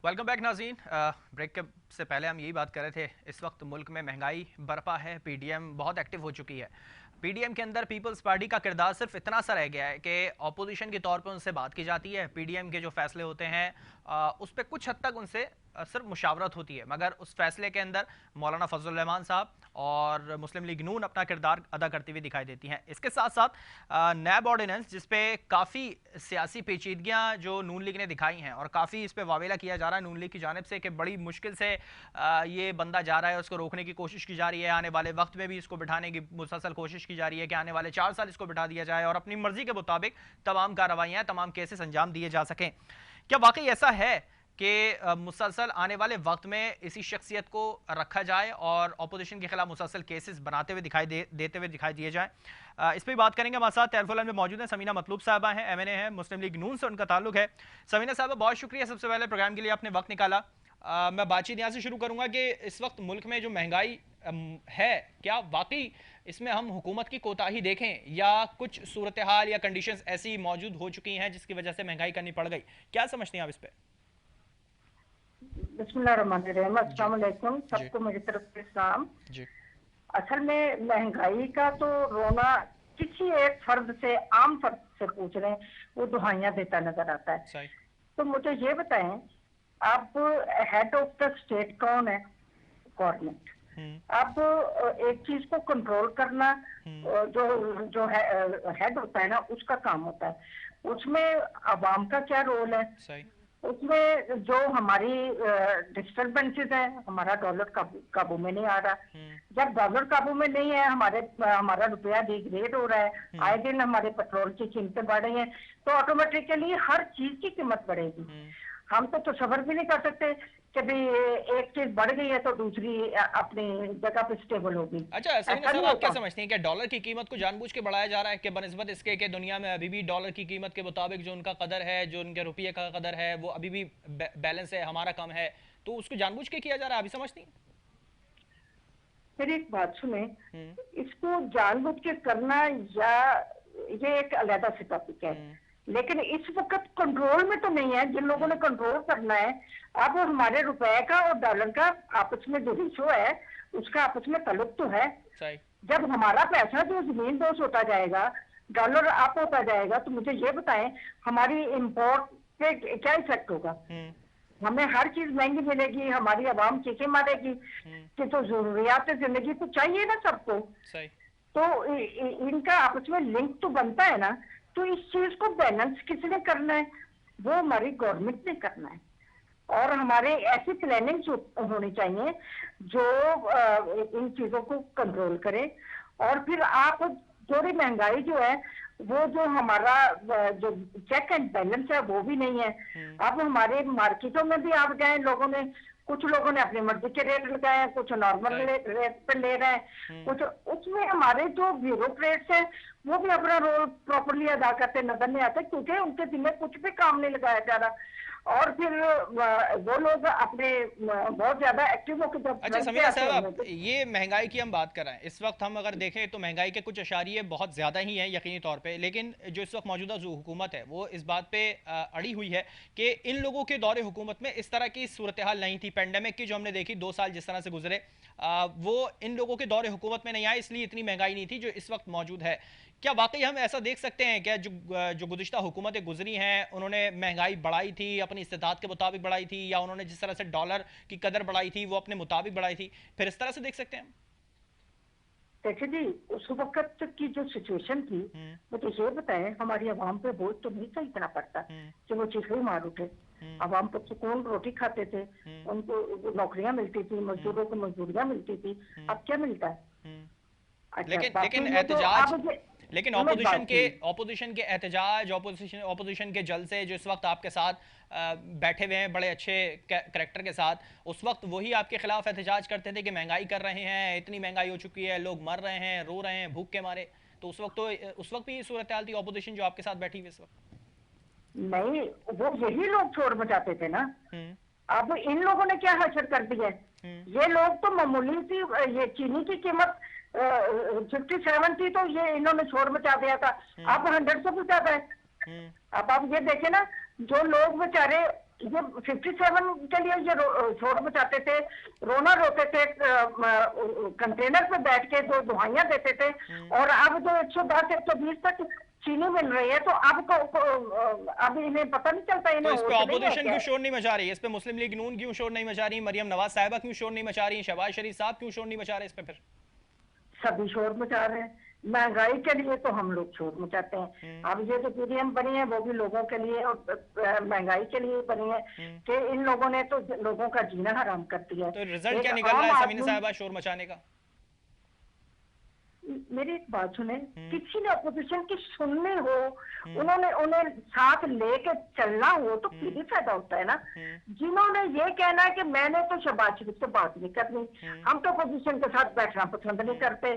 Welcome back नाज़रीन। Break के से पहले हम यही बात कर रहे थे, इस वक्त मुल्क में महंगाई बरपा है, पीडीएम बहुत एक्टिव हो चुकी है। पीडीएम के अंदर पीपल्स पार्टी का किरदार सिर्फ इतना सा रह गया है कि ऑपोजिशन के तौर पे उनसे बात की जाती है। पीडीएम के जो फैसले होते हैं उस पर कुछ हद तक उनसे सिर्फ मुशावरत होती है, मगर उस फैसले के अंदर मौलाना फजल रहमान साहब और मुस्लिम लीग नून अपना किरदार अदा करती हुई दिखाई देती हैं। इसके साथ साथ नैब ऑर्डिनेंस जिसपे काफ़ी सियासी पेचीदगियां जो नून लीग ने दिखाई हैं और काफ़ी इस पर वावेला किया जा रहा है नून लीग की जानिब से कि बड़ी मुश्किल से ये बंदा जा रहा है, उसको रोकने की कोशिश की जा रही है। आने वाले वक्त में भी इसको बिठाने की मुसलसल कोशिश की जा रही है कि आने वाले 4 साल इसको बिठा दिया जाए और अपनी मर्जी के मुताबिक तमाम कार्रवाइयाँ, तमाम केसेस अंजाम दिए जा सकें। क्या वाकई ऐसा है कि मुसलसल आने वाले वक्त में इसी शख्सियत को रखा जाए और अपोजिशन के खिलाफ मुसलसल केसेस बनाते हुए देते हुए दिखाई दिए जाएं? इस पर बात करेंगे। हमारे साथ टेलीफोन में मौजूद हैं समीना मतलूब साहबा हैं, एमएनए हैं, मुस्लिम लीग नून से उनका ताल्लुक है। समीना साहबा, बहुत शुक्रिया सबसे पहले प्रोग्राम के लिए आपने वक्त निकाला। मैं बातचीत यहाँ से शुरू करूँगा कि इस वक्त मुल्क में जो महंगाई है, क्या वाकई इसमें हम हुकूमत की कोताही देखें या कुछ सूरत हाल या कंडीशंस ऐसी मौजूद हो चुकी हैं जिसकी वजह से महंगाई करनी पड़ गई? क्या समझते हैं आप इस पर? बिस्मिल्लाहिर्रहमानिर्रहीम, अस्सलाम वालेकुम, सबको मेरी तरफ से सलाम। असल में महंगाई का तो रोना किसी एक फर्द से, आम फर्द से पूछ रहे हैं, वो दुहाइयां देता नजर आता है। तो मुझे ये बताएं, आप हेड ऑफ द स्टेट कौन है? गवर्नमेंट। आप एक चीज को कंट्रोल करना जो जो है हेड होता है ना, उसका काम होता है। उसमें अवाम का क्या रोल है? उसमें जो हमारी डिस्टर्बेंसेस है, हमारा डॉलर काबू में नहीं आ रहा। जब डॉलर काबू में नहीं है, हमारा रुपया डिग्रेड हो रहा है, आए दिन हमारे पेट्रोल की कीमतें बढ़ रही हैं, तो ऑटोमेटिकली हर चीज की कीमत बढ़ेगी। हम तो तसव्वुर भी नहीं कर सकते कि भी एक चीज बढ़ गई है तो दूसरी अपनी जगह पे स्टेबल होगी। अच्छा समीना साहब, आप क्या समझते हैं कि डॉलर की कीमत को जानबूझ के बढ़ाया जा रहा है कि बनिस्बत इसके कि दुनिया में अभी भी डॉलर की कीमत के मुताबिक जो उनका कदर है, जो उनके रुपये का कदर है, वो अभी भी बैलेंस है, हमारा कम है, तो उसको जानबूझ के किया जा रहा है? अभी समझती हैं? मेरी एक बात सुने, इसको जानबूझ के करना या ये एक अलग से टॉपिक है, लेकिन इस वक्त कंट्रोल में तो नहीं है। जिन लोगों ने कंट्रोल करना है, अब हमारे रुपए का और डॉलर का आपस में जो रेशो है, उसका आपस में ताल्लुक तो है। जब हमारा पैसा जो जमीन दोष होता जाएगा, डॉलर अप होता जाएगा, तो मुझे ये बताएं हमारी इंपोर्ट पे क्या इफेक्ट होगा? हमें हर चीज महंगी मिलेगी, हमारी आवाम चीखें मारेगी कि तो जरूरियात जिंदगी तो चाहिए ना सबको। तो इनका आपस में लिंक तो बनता है ना। तो इस चीज को बैलेंस किसने करना है? वो हमारी गवर्नमेंट ने करना है। और हमारे ऐसी प्लानिंग होनी चाहिए जो इन चीजों को कंट्रोल करे। और फिर आप थोड़ी महंगाई जो है, वो जो हमारा जो चेक एंड बैलेंस है वो भी नहीं है। अब हमारे मार्केटों में भी आप जाए, कुछ लोगों ने अपनी मर्जी के रेट लगाए हैं, कुछ नॉर्मल रेट पे ले रहे हैं, कुछ उसमें हमारे जो ब्यूरोक्रेट्स हैं वो भी अपना रोल प्रॉपरली अदा करते नजर नहीं आते, क्योंकि उनके जिम्मे कुछ भी काम नहीं लगाया जा रहा। और फिर वो लोग अपने बहुत ज्यादा एक्टिव होकर जब। अच्छा समीना साहब, ये महंगाई की हम बात कर रहे हैं, इस वक्त हम अगर देखें तो महंगाई के कुछ अशारिये बहुत ज़्यादा ही हैं यकीनी तौर पे, लेकिन जो इस वक्त मौजूदा जो हुकूमत है वो इस बात पे अड़ी हुई है कि इन लोगों के दौरे हुकूमत में इस तरह की सूरत हाल नहीं थी। पेंडेमिक की जो हमने देखी 2 साल जिस तरह से गुजरे, वो इन लोगों के दौरे हुकूमत में नहीं आए, इसलिए इतनी महंगाई नहीं थी जो इस वक्त मौजूद है। क्या वाकई हम ऐसा देख सकते हैं क्या जो गुज़िश्ता हुकूमतें गुजरी हैं उन्होंने महंगाई बढ़ाई थी, अपनी इस्तेताद के मुताबिक बढ़ाई थी, या उन्होंने जिस तरह से डॉलर की कदर बढ़ाई थी वो अपने मुताबिक बढ़ाई थी? फिर इस तरह से देख सकते हैं? देखिए जी, उस वक्त की जो सिचुएशन थी, मुझे ये बताएं, हमारी आवाम पे बोझ तो नहीं था इतना पड़ता कि वो चीखें मार उठे। आवाम पर सुकून रोटी खाते थे, उनको नौकरियां मिलती थी, मजदूरों को मजदूरियां मिलती थी। अब क्या मिलता है? लेकिन ऑपोजिशन के एहतजाज, ऑपोजिशन के जलसे जो इस वक्त आपके साथ बैठे हुए हैं बड़े अच्छे करैक्टर के साथ, उस वक्त वही आपके खिलाफ एहतजाज करते थे कि महंगाई कर रहे हैं, इतनी महंगाई हो चुकी है, लोग मर रहे हैं, रो रहे हैं भूख के मारे। तो उस वक्त भी सूरत हाल थी ऑपोजिशन जो आपके साथ बैठी हुई इस वक्त? नहीं, वो यही लोग शोर मचाते थे ना। अब इन लोगों ने क्या हशर कर दिया है? ये लोग तो मामूली सी, ये चीनी की कीमत 57 थी तो ये इन्होंने शोर मचा दिया था। अब 100 से भी ज्यादा है। अब आप ये देखे ना, जो लोग बेचारे ये 57 के लिए ये शोर मचाते थे, रोना रोते थे, कंटेनर पे बैठ के जो दुआइयां देते थे। और अब जो 110 120 तक चीनी मिल रही है, तो अब इन्हें पता नहीं चलता, तो इन्हें इस पे होश नहीं है ऑपोजिशन क्या? क्यों शोर नहीं मचा रही है? इस पे मुस्लिम लीग नून क्यों शोर नहीं मचा रही? मरियम नवाज साहिबा क्यों शोर नहीं मचा रही? शहबाज शरीफ साहब क्यों शोर नहीं मचा रहे इस पे फिर? सभी शोर मचा रहे हैं। महंगाई के लिए तो हम लोग शोर मचाते हैं। अब ये जो पीडीएम बनी है वो भी लोगों के लिए और महंगाई के लिए बनी है, कि इन लोगों ने तो लोगों का जीना हराम कर दिया। तो रिजल्ट क्या निकल रहा है समीना साहिबा शोर मचाने का? मेरी एक बात सुने, किसी ने अपोजिशन की सुननी हो, उन्होंने उन्हें साथ लेके चलना हो, तो फिर भी फायदा होता है ना। जिन्होंने ये कहना है कि मैंने तो शहबाज शरीफ से बात नहीं करनी, हम तो अपोजिशन के साथ बैठना पसंद नहीं करते,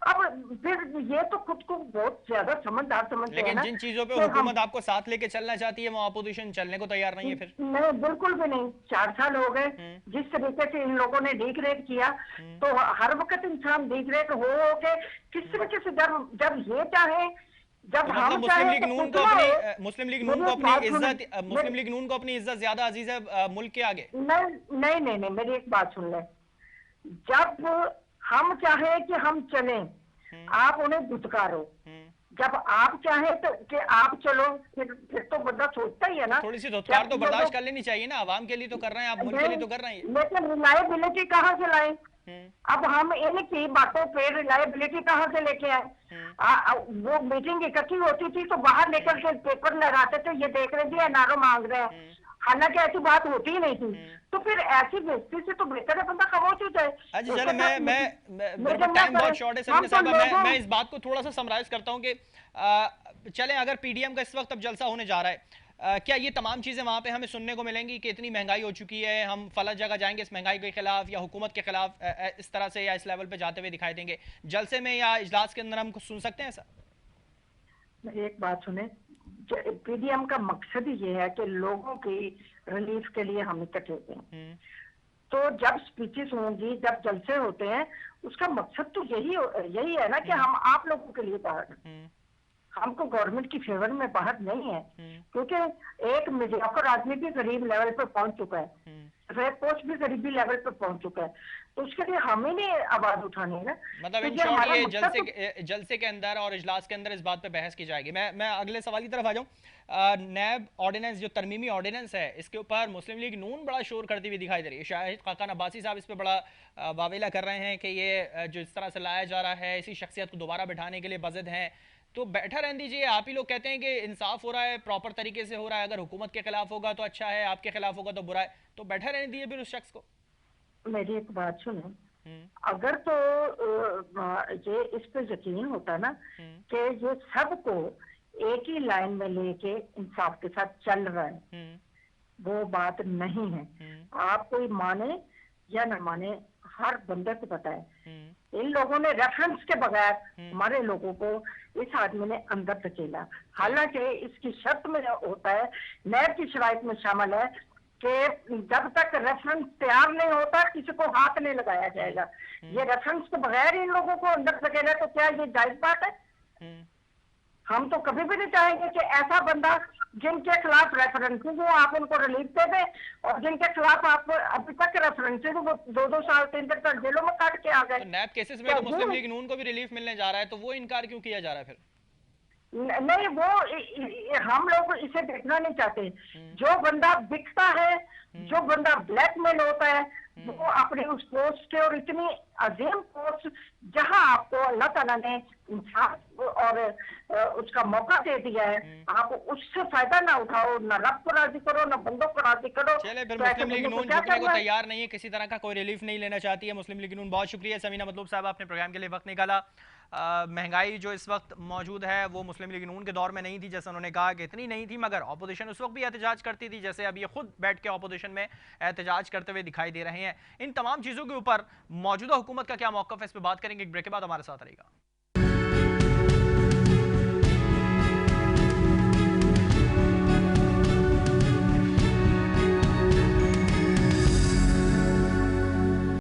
अब फिर ये तो खुद को बहुत ज्यादा समझदार समझते हैं लेकिन ना। जिन चीजों पे हुकूमत आपको साथ लेके चलना चाहती है, वो अपोजिशन चलने को तैयार नहीं है फिर? नहीं, बिल्कुल भी नहीं। 4 साल हो गए जिस तरीके से इन लोगों ने देख रेख किया, तो हर वक्त इंसान देख रेख हो के किस तरीके से जब ये चाहे, जब तो हम मतलब चाहे तो मुस्लिम लीग नून को अपनी इज्जत ज्यादा अजीज है मुल्क के आगे? नहीं नहीं नहीं नहीं, मेरी एक बात सुन ले। जब हम चाहे कि हम चलें, आप उन्हें धुतकारो। जब आप चाहे तो कि आप चलो, फिर तो बंदा सोचता ही है ना। थोड़ी सी धुतकार तो बर्दाश्त कर लेनी चाहिए ना। आवाम के लिए तो कर रहे हैं आप, मुल्क के लिए तो कर रहे हैं। लेकिन रिलायबिलिटी कहाँ से लाए? अब हम इनकी बातों पे रिलायबिलिटी कहाँ से लेके आए? वो मीटिंग इकट्ठी होती थी तो बाहर निकल के पेपर लगाते थे, ये देख रहे थे एनआरओ मांग रहे हैं, हालांकि ऐसी बात होती ही नहीं थी। तो फिर ऐसी बेइज्जती से तो बेहतर है बंदा खामोश हो जाए। अच्छा चले, मेरे पास टाइम बहुत शॉर्ट है समीना साहबा, मैं इस बात को थोड़ा सा समराइज करता हूँ कि चले, अगर पीडीएम का इस वक्त अब जलसा होने जा रहा है, क्या ये तमाम चीज़ें वहाँ पे हमें सुनने को मिलेंगी कि इतनी महंगाई हो चुकी है, हम फला जगह जाएंगे इस महंगाई के खिलाफ या हुकूमत के खिलाफ, इस तरह से या इस लेवल पे जाते हुए दिखाई देंगे जलसे में या इजलास के अंदर? हम कुछ सुन सकते हैं ऐसा? एक बात सुने, पीडीएम का मकसद ही ये है कि लोगों की रिलीफ के लिए हम इकट्ठे होते हैं। तो जब स्पीचेस होंगी, जब जलसे होते हैं, उसका मकसद तो यही है ना कि हम आप लोगों के लिए बाहर, हमको गवर्नमेंट की फेवर में बाहर नहीं है। क्योंकि एक मीडियाकर आदमी भी गरीब लेवल पर पहुंच चुका है, रेड पोस्ट भी गरीबी लेवल पर पहुंच चुका है, तो उसके लिए हमें नहीं आवाज उठानी है ना। मतलब इन शॉर्ट ये जलसे के अंदर और इजलास के अंदर इस बात पे बहस की जाएगी। मैं अगले सवाल की तरफ आ जाऊं। नैब ऑर्डिनेंस, जो तरमीमी ऑर्डिनेंस है, इसके ऊपर मुस्लिम लीग नून बड़ा शोर करती हुई दिखाई दे रही है। शाहिद खाकान अब्बासी साहब इस पे बड़ा वावेला कर रहे हैं कि ये जो इस तरह से लाया जा रहा है, इसी शख्सियत को दोबारा बैठाने के लिए बजद हैं। तो बैठा रहने दीजिए, आप ही लोग कहते हैं कि इंसाफ हो रहा है, प्रॉपर तरीके से हो रहा है, अगर हुकूमत के खिलाफ होगा तो अच्छा है, आपके खिलाफ होगा तो बुरा है, तो बैठा रहने दीजिए फिर उस शख्स को। मेरी एक बात सुनो, अगर तो ये इस पे यकीन होता ना कि ये सबको एक ही लाइन में लेके इंसाफ के साथ चल रहा है, वो बात नहीं है। आप कोई माने या न माने, हर बंदे को पता है इन लोगों ने रेफरेंस के बगैर हमारे लोगों को इस आदमी ने अंदर धकेला। हालांकि इसकी शर्त में होता है, नैब की शराइत में शामिल है कि जब तक रेफरेंस तैयार नहीं होता किसी को हाथ नहीं लगाया जाएगा। ये रेफरेंस के बगैर इन लोगों को अंदर धकेला, तो क्या ये जायज बात है? हम तो कभी भी नहीं चाहेंगे कि ऐसा बंदा जिनके खिलाफ रेफरेंसेज हो आप उनको रिलीफ दे दें, और जिनके खिलाफ आप अभी तक रेफरेंसेज वो 2-2 साल 3 तक जेलों में काट के आ गए। तो नैब केसेस में तो मुस्लिम लीग नून को भी रिलीफ मिलने जा रहा है, तो वो इनकार क्यों किया जा रहा है फिर? नहीं, वो हम लोग इसे देखना नहीं चाहते। जो बंदा बिकता है, जो बंदा ब्लैकमेल होता है, वो अपने उस पोस्ट के, और इतनी अजीम पोस्ट जहां आपको अल्लाह ताला ने इंसाफ और उसका मौका दे दिया है, आप उससे फायदा ना उठाओ, ना रब को राजी करो, ना बंदों को राजी करो। चले, फिर मुस्लिम लीग नून झुकने को तैयार नहीं है, किसी तरह का कोई रिलीफ नहीं लेना चाहती है मुस्लिम लीग नून। बहुत शुक्रिया समीना मतलूब साहब, आपने प्रोग्राम के लिए वक्त निकाला। महंगाई जो इस वक्त मौजूद है वो मुस्लिम लीग नून के दौर में नहीं थी, जैसे उन्होंने कहा कि इतनी नहीं थी, मगर अपोजिशन उस वक्त भी एहतजाज करती थी, जैसे अब ये खुद बैठ के अपोजिशन में एहतजाज करते हुए दिखाई दे रहे हैं। इन तमाम चीज़ों के ऊपर मौजूदा हुकूमत का क्या मौक़िफ़ है, इस पर बात करेंगे। एक ब्रेक के बाद हमारे साथ रहेगा।